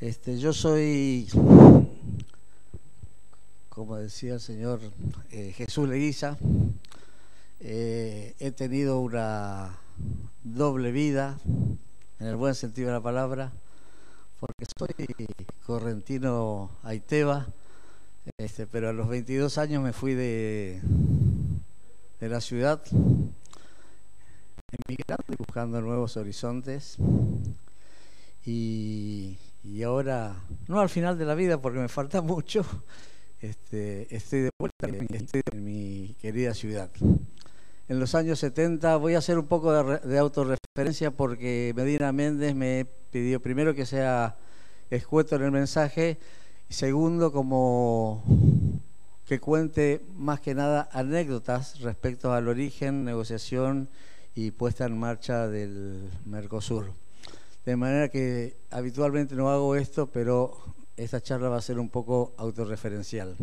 Yo soy, como decía el señor Jesús Leguiza, he tenido una doble vida, en el buen sentido de la palabra, porque soy correntino Aiteva, pero a los 22 años me fui de la ciudad, emigrando y buscando nuevos horizontes. Y ahora, no al final de la vida porque me falta mucho, estoy de vuelta en mi querida ciudad. En los años 70 voy a hacer un poco de autorreferencia porque Medina Méndez me pidió primero que sea escueto en el mensaje y segundo como que cuente más que nada anécdotas respecto al origen, negociación y puesta en marcha del Mercosur. De manera que habitualmente no hago esto, pero esta charla va a ser un poco autorreferencial.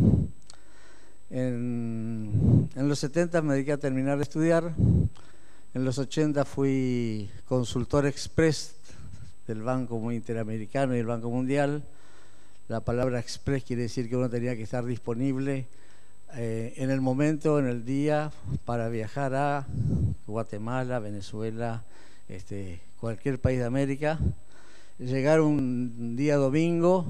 En los 70 me dediqué a terminar de estudiar. En los 80 fui consultor express del Banco Interamericano y el Banco Mundial. La palabra express quiere decir que uno tenía que estar disponible en el momento, en el día, para viajar a Guatemala, Venezuela, cualquier país de América, llegar un día domingo,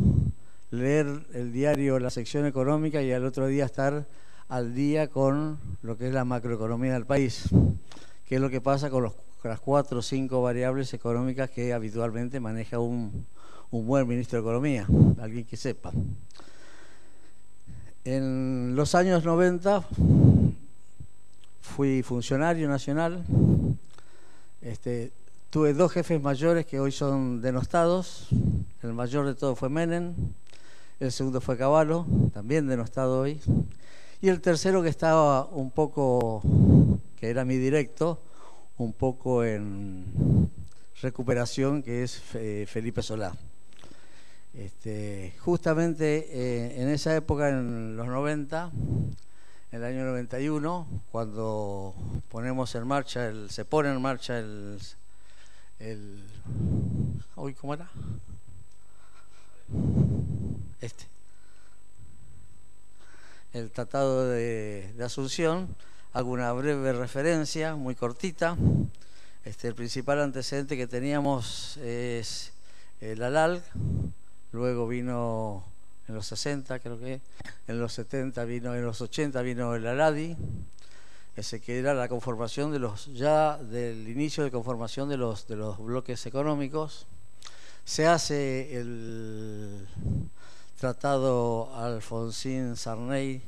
leer el diario, la sección económica y al otro día estar al día con lo que es la macroeconomía del país, que es lo que pasa con las 4 o 5 variables económicas que habitualmente maneja un buen ministro de Economía, alguien que sepa. En los años 90 fui funcionario nacional. Tuve 2 jefes mayores que hoy son denostados. El mayor de todos fue Menem, el segundo fue Cavallo, también denostado hoy, y el tercero que estaba un poco, que era mi directo, un poco en recuperación, que es Felipe Solá. Justamente en esa época, en los 90, en el año 91, cuando ponemos en marcha se pone en marcha ¿cómo era? El Tratado de Asunción. Hago una breve referencia, muy cortita. El principal antecedente que teníamos es el ALALC, luego vino en los 60, creo que, en los 70 vino, en los 80 vino el ALADI, ese que era la conformación del inicio de conformación de los bloques económicos. Se hace el Tratado Alfonsín-Sarney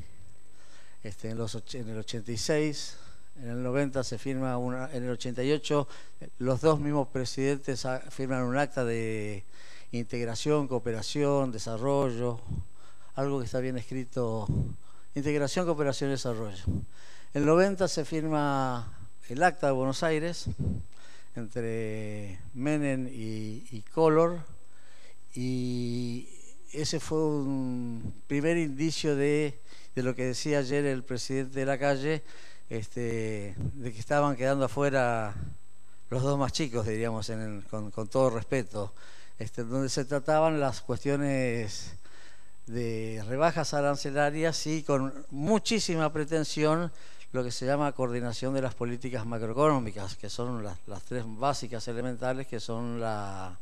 en el 86, en el 90 se firma en el 88 los dos mismos presidentes firman un acta de integración, cooperación, desarrollo, algo que está bien escrito, integración, cooperación y desarrollo. En el 90 se firma el Acta de Buenos Aires entre Menem y Collor, y ese fue un primer indicio de lo que decía ayer el presidente de la calle, de que estaban quedando afuera los dos más chicos, diríamos, con todo respeto, donde se trataban las cuestiones de rebajas arancelarias y con muchísima pretensión lo que se llama coordinación de las políticas macroeconómicas, que son las 3 básicas elementales, que son la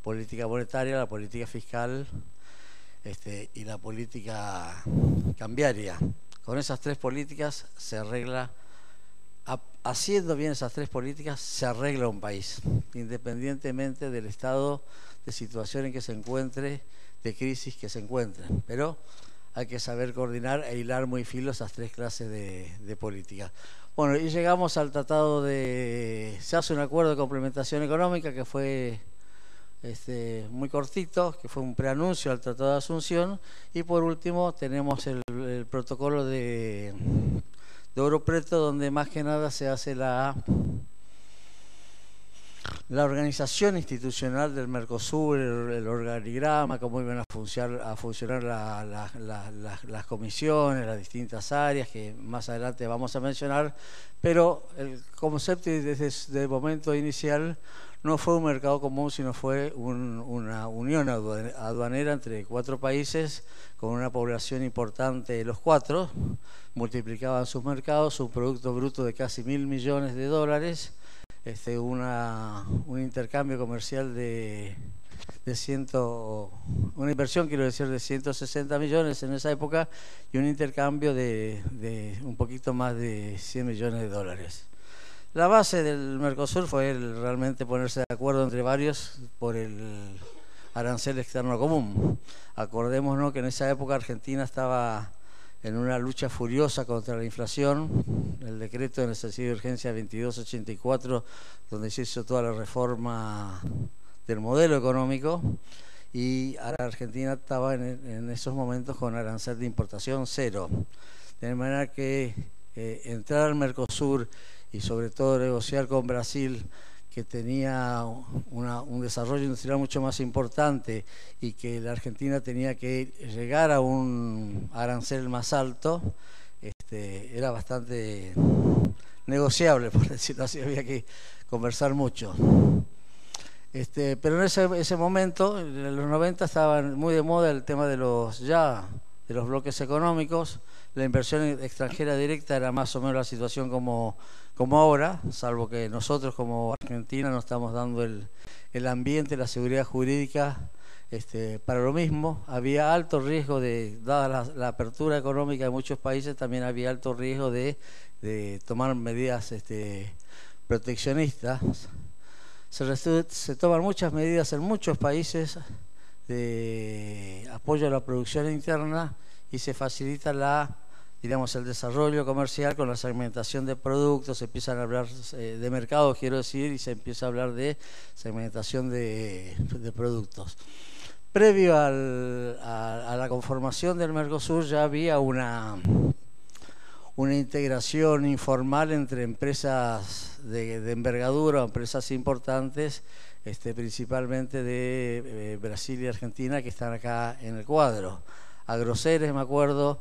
política monetaria, la política fiscal y la política cambiaria. Con esas 3 políticas se arregla, haciendo bien esas 3 políticas, se arregla un país, independientemente del estado de situación en que se encuentre, de crisis que se encuentre. Pero hay que saber coordinar e hilar muy fino esas 3 clases de política. Bueno, y llegamos al tratado se hace un acuerdo de complementación económica que fue muy cortito, que fue un preanuncio al Tratado de Asunción, y por último tenemos el protocolo de Oro Preto, donde más que nada se hace la organización institucional del Mercosur, el organigrama, cómo iban a funcionar las comisiones, las distintas áreas que más adelante vamos a mencionar, pero el concepto desde el momento inicial no fue un mercado común, sino fue una unión aduanera entre 4 países con una población importante de los 4, multiplicaban sus mercados, un producto bruto de casi 1.000 millones de dólares, un intercambio comercial una inversión, quiero decir, de 160 millones en esa época, y un intercambio de un poquito más de 100 millones de dólares. La base del Mercosur fue realmente ponerse de acuerdo entre varios por el arancel externo común. Acordémonos que en esa época Argentina estaba en una lucha furiosa contra la inflación, el decreto de necesidad de urgencia 2284, donde se hizo toda la reforma del modelo económico, y Argentina estaba en esos momentos con arancel de importación 0. De manera que entrar al Mercosur y sobre todo negociar con Brasil, que tenía un desarrollo industrial mucho más importante y que la Argentina tenía que llegar a un arancel más alto, era bastante negociable, por decirlo así, había que conversar mucho. Pero en ese momento, en los 90, estaba muy de moda el tema de los bloques económicos. La inversión extranjera directa era más o menos la situación como ahora, salvo que nosotros como Argentina no estamos dando el ambiente, la seguridad jurídica para lo mismo. Había alto riesgo dada la apertura económica de muchos países, también había alto riesgo de tomar medidas proteccionistas. Se toman muchas medidas en muchos países de apoyo a la producción interna y se facilita el desarrollo comercial con la segmentación de productos. Se empiezan a hablar de mercados, quiero decir, y se empieza a hablar de segmentación de productos. Previo a la conformación del Mercosur ya había una integración informal entre empresas de envergadura, empresas importantes, principalmente de Brasil y Argentina, que están acá en el cuadro. Agroceres, me acuerdo,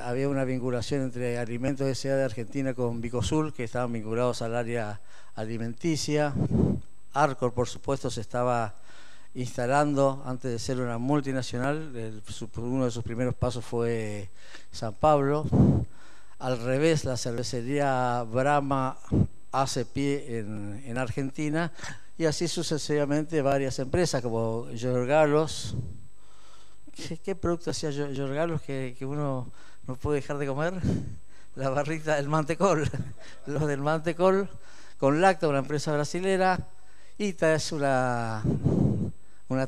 había una vinculación entre Alimentos S.A. de Argentina con Bicosur, que estaban vinculados al área alimenticia. Arcor, por supuesto, se estaba instalando antes de ser una multinacional. Uno de sus primeros pasos fue San Pablo. Al revés, la cervecería Brahma hace pie en Argentina, y así sucesivamente varias empresas como Yorgalos. ¿Qué producto hacía Yorgalos que uno no puede dejar de comer? La barrita del mantecol. Los del mantecol, con Lacta, una empresa brasilera. ITA es una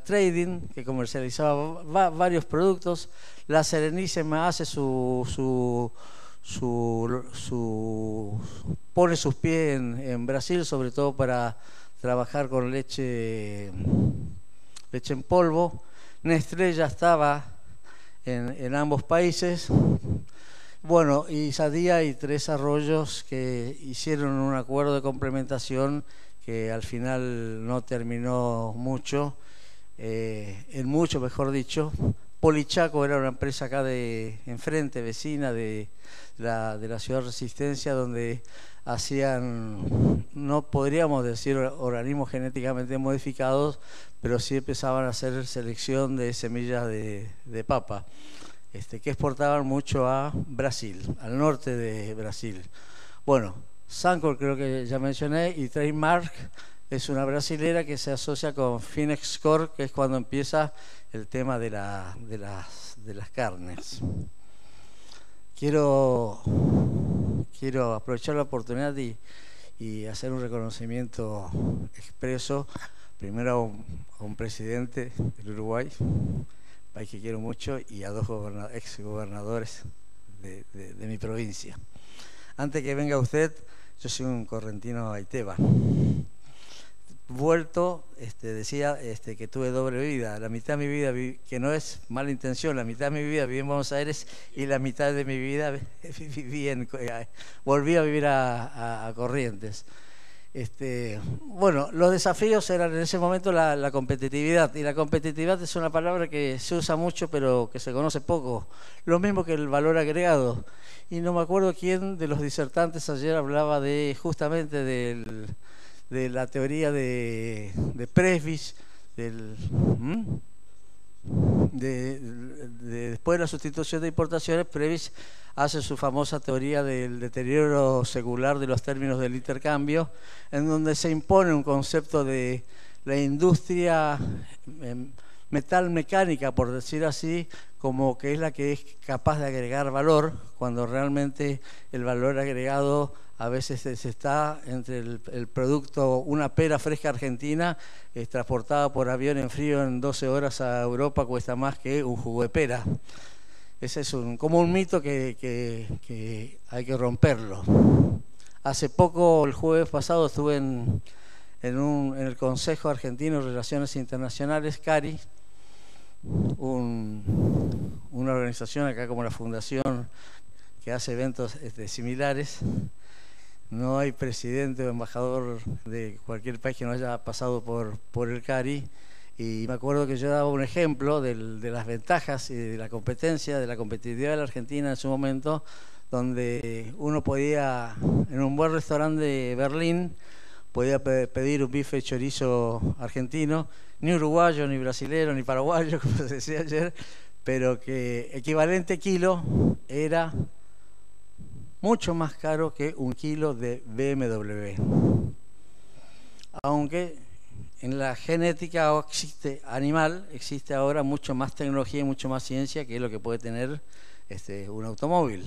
trading que comercializaba varios productos. La Serenísima hace pone sus pies en Brasil, sobre todo para trabajar con leche en polvo. Nestlé ya estaba en ambos países. Bueno, y Sadía y Tres Arroyos, que hicieron un acuerdo de complementación que al final no terminó mucho mejor dicho. Polichaco era una empresa acá enfrente, vecina de la ciudad Resistencia, donde hacían, no podríamos decir organismos genéticamente modificados, pero sí empezaban a hacer selección de semillas de papa, que exportaban mucho a Brasil, al norte de Brasil. Bueno, Sancor creo que ya mencioné, y Trademark es una brasilera que se asocia con Finexcor, que es cuando empieza el tema de las carnes. Quiero aprovechar la oportunidad y hacer un reconocimiento expreso, primero a un presidente del Uruguay, país que quiero mucho, y a 2 ex gobernadores de mi provincia. Antes que venga usted, yo soy un correntino aiteva. Vuelto, decía que tuve doble vida. La mitad de mi vida, que no es mala intención, la mitad de mi vida viví en Buenos Aires y la mitad de mi vida volví a vivir a Corrientes. Bueno, los desafíos eran en ese momento la competitividad, y la competitividad es una palabra que se usa mucho pero que se conoce poco, lo mismo que el valor agregado. Y no me acuerdo quién de los disertantes ayer hablaba justamente de la teoría de Presbich, después de la sustitución de importaciones, Presbich hace su famosa teoría del deterioro secular de los términos del intercambio, en donde se impone un concepto de la industria metalmecánica, por decir así, como que es la que es capaz de agregar valor, cuando realmente el valor agregado a veces está entre el producto, una pera fresca argentina, transportada por avión en frío en 12 horas a Europa, cuesta más que un jugo de pera. Ese es como un mito que hay que romperlo. Hace poco, el jueves pasado, estuve en el Consejo Argentino de Relaciones Internacionales, CARI, una organización acá como la Fundación que hace eventos similares. No hay presidente o embajador de cualquier país que no haya pasado por el CARI, y me acuerdo que yo daba un ejemplo de las ventajas y de la competencia, de la competitividad de la Argentina en su momento, donde uno podía, en un buen restaurante de Berlín, podía pedir un bife chorizo argentino, ni uruguayo, ni brasilero, ni paraguayo, como se decía ayer, pero que equivalente kilo era mucho más caro que un kilo de BMW. Aunque en la genética animal existe ahora mucho más tecnología y mucho más ciencia que es lo que puede tener un automóvil.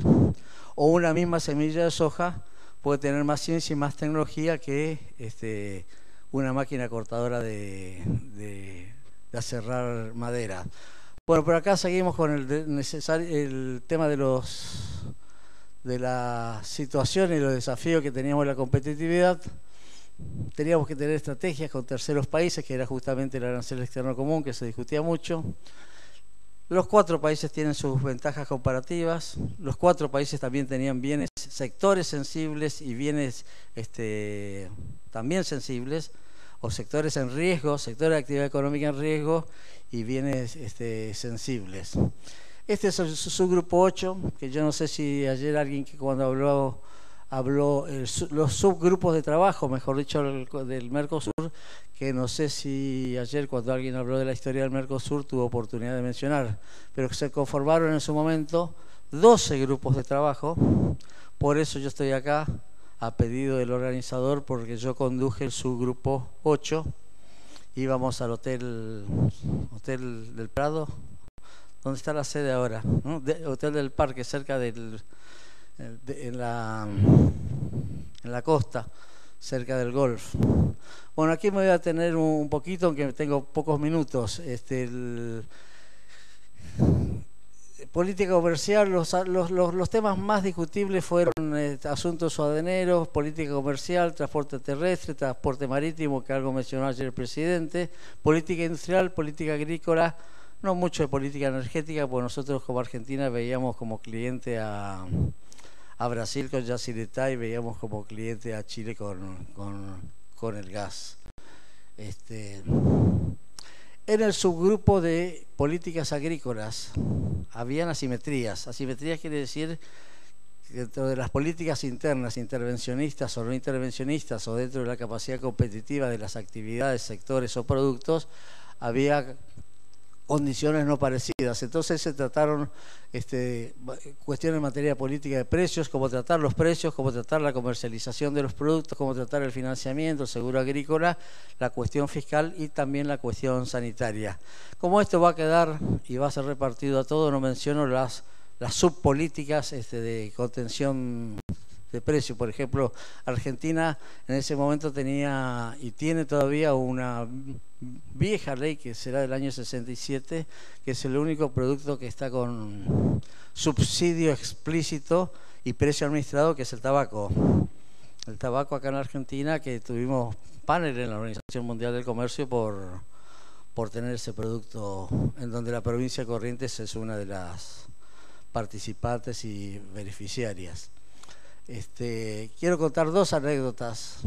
O una misma semilla de soja puede tener más ciencia y más tecnología que una máquina cortadora de aserrar madera. Bueno, por acá seguimos con el tema de la situación y los desafíos que teníamos en la competitividad. Teníamos que tener estrategias con terceros países, que era justamente el arancel externo común, que se discutía mucho. Los 4 países tienen sus ventajas comparativas. Los 4 países también tenían bienes, sectores sensibles y bienes también sensibles, o sectores en riesgo, sectores de actividad económica en riesgo y bienes sensibles. Este es el subgrupo 8, que yo no sé si ayer alguien que cuando habló los subgrupos de trabajo, mejor dicho, del Mercosur, que no sé si ayer cuando alguien habló de la historia del Mercosur tuvo oportunidad de mencionar, pero que se conformaron en su momento 12 grupos de trabajo. Por eso yo estoy acá a pedido del organizador, porque yo conduje el subgrupo 8. Íbamos al Hotel del Prado, donde está la sede ahora, ¿no? Hotel del Parque, cerca en la costa, cerca del Golf. Bueno, aquí me voy a detener un poquito, aunque tengo pocos minutos. Política comercial, los temas más discutibles fueron asuntos aduaneros, política comercial, transporte terrestre, transporte marítimo, que algo mencionó ayer el presidente, política industrial, política agrícola, no mucho de política energética, porque nosotros como Argentina veíamos como cliente a Brasil con Yacyretá y veíamos como cliente a Chile con el gas. En el subgrupo de políticas agrícolas habían asimetrías. Asimetrías quiere decir que dentro de las políticas internas, intervencionistas o no intervencionistas, o dentro de la capacidad competitiva de las actividades, sectores o productos, había condiciones no parecidas. Entonces se trataron cuestiones en materia política de precios, cómo tratar los precios, cómo tratar la comercialización de los productos, cómo tratar el financiamiento, el seguro agrícola, la cuestión fiscal y también la cuestión sanitaria. Como esto va a quedar y va a ser repartido a todo, no menciono las subpolíticas de contención de precios. Por ejemplo, Argentina en ese momento tenía y tiene todavía una vieja ley que será del año 67, que es el único producto que está con subsidio explícito y precio administrado, que es el tabaco. El tabaco acá en Argentina, que tuvimos panel en la Organización Mundial del Comercio por tener ese producto, en donde la provincia de Corrientes es una de las participantes y beneficiarias. Quiero contar 2 anécdotas.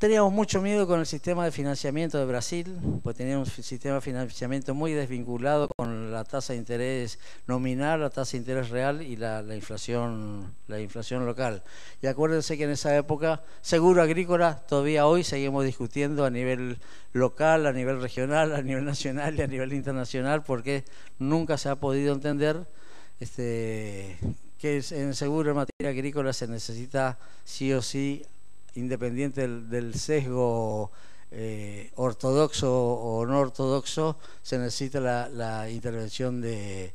Teníamos mucho miedo con el sistema de financiamiento de Brasil, pues tenía un sistema de financiamiento muy desvinculado con la tasa de interés nominal, la tasa de interés real y la inflación local. Y acuérdense que en esa época, seguro agrícola, todavía hoy seguimos discutiendo a nivel local, a nivel regional, a nivel nacional y a nivel internacional, porque nunca se ha podido entender que en seguro en materia agrícola se necesita sí o sí, independiente del sesgo ortodoxo o no ortodoxo, se necesita la intervención del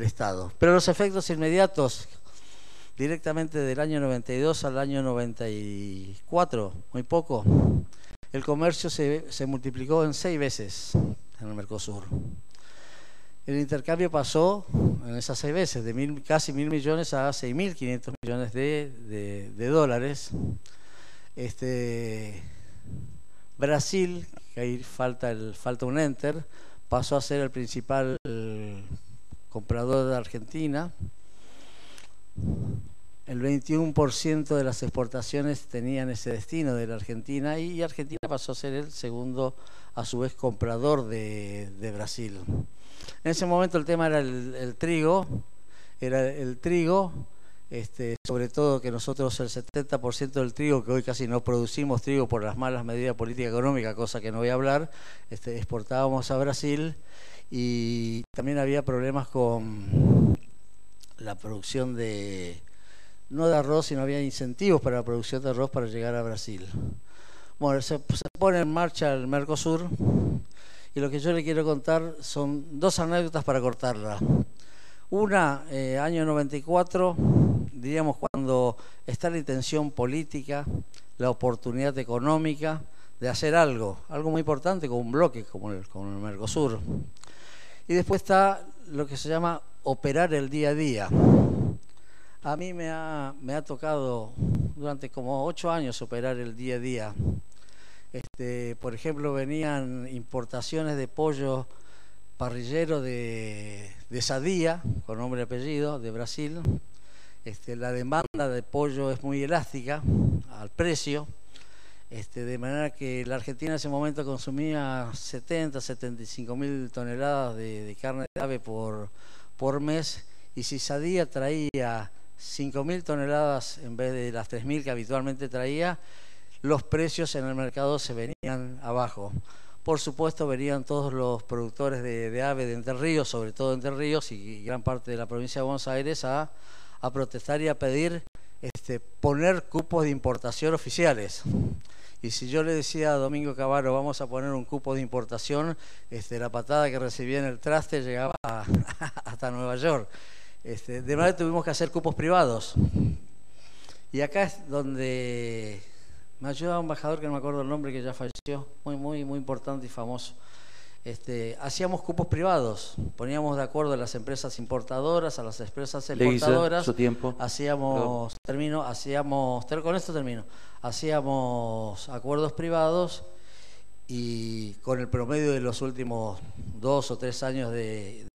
Estado. Pero los efectos inmediatos, directamente del año 92 al año 94, muy poco, el comercio se multiplicó en 6 veces en el Mercosur. El intercambio pasó en esas 6 veces, de casi 1.000 millones a 6.500 millones de dólares. Brasil, que ahí falta un enter, pasó a ser el principal comprador de Argentina. El 21% de las exportaciones tenían ese destino de la Argentina y Argentina pasó a ser el segundo, a su vez, comprador de Brasil. En ese momento el tema era el trigo, sobre todo que nosotros el 70% del trigo, que hoy casi no producimos trigo por las malas medidas de política económica, cosa que no voy a hablar, exportábamos a Brasil, y también había problemas con la producción no de arroz, sino había incentivos para la producción de arroz para llegar a Brasil. Bueno, se pone en marcha el Mercosur, y lo que yo le quiero contar son 2 anécdotas para cortarla. Una, año 94, diríamos cuando está la intención política, la oportunidad económica de hacer algo muy importante con un bloque como el Mercosur. Y después está lo que se llama operar el día a día. A mí me ha tocado durante como 8 años operar el día a día. Por ejemplo, venían importaciones de pollo parrillero de Sadia, con nombre y apellido, de Brasil. La demanda de pollo es muy elástica al precio, de manera que la Argentina en ese momento consumía 75.000 toneladas de carne de ave por mes, y si Sadia traía 5.000 toneladas en vez de las 3.000 que habitualmente traía, los precios en el mercado se venían abajo. Por supuesto, venían todos los productores de ave de Entre Ríos, sobre todo Entre Ríos y gran parte de la provincia de Buenos Aires, a protestar y a pedir poner cupos de importación oficiales. Y si yo le decía a Domingo Cavaro, vamos a poner un cupo de importación, la patada que recibía en el traste llegaba hasta Nueva York. De manera que tuvimos que hacer cupos privados. Y acá es donde me ayuda un embajador que no me acuerdo el nombre, que ya falleció, muy importante y famoso. Hacíamos cupos privados, poníamos de acuerdo a las empresas importadoras, a las empresas exportadoras. Su tiempo. Hacíamos acuerdos privados, y con el promedio de los últimos 2 o 3 años de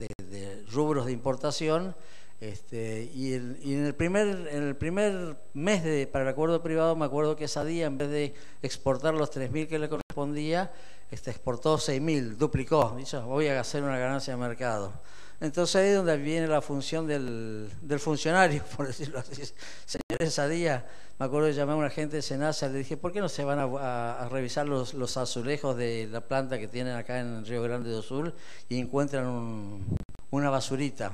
rubros de importación, y en el primer mes para el acuerdo privado, me acuerdo que Sadia, en vez de exportar los 3.000 que le correspondía, exportó 6.000, duplicó. Dicho, voy a hacer una ganancia de mercado. Entonces ahí es donde viene la función del funcionario, por decirlo así. Señores Sadia, me acuerdo que llamé a un agente de Senasa, le dije, ¿por qué no se van a revisar los azulejos de la planta que tienen acá en Río Grande do Sul y encuentran una basurita?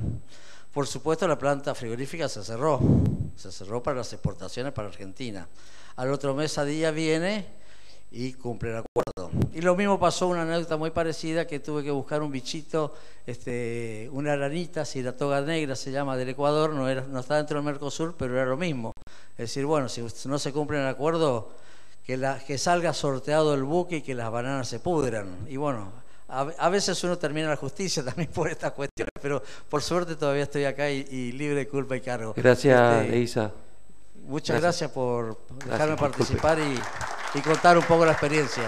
Por supuesto, la planta frigorífica se cerró para las exportaciones para Argentina. Al otro mes Sadia viene y cumple el acuerdo. Y lo mismo pasó, una anécdota muy parecida, que tuve que buscar un bichito, una aranita, Siratoga negra se llama, del Ecuador, no está dentro del Mercosur, pero era lo mismo. Es decir, bueno, si no se cumple el acuerdo, que salga sorteado el buque y que las bananas se pudran. Y bueno, a veces uno termina la justicia también por estas cuestiones, pero por suerte todavía estoy acá y libre de culpa y cargo. Gracias, Eiza. Muchas gracias por dejarme participar y contar un poco la experiencia.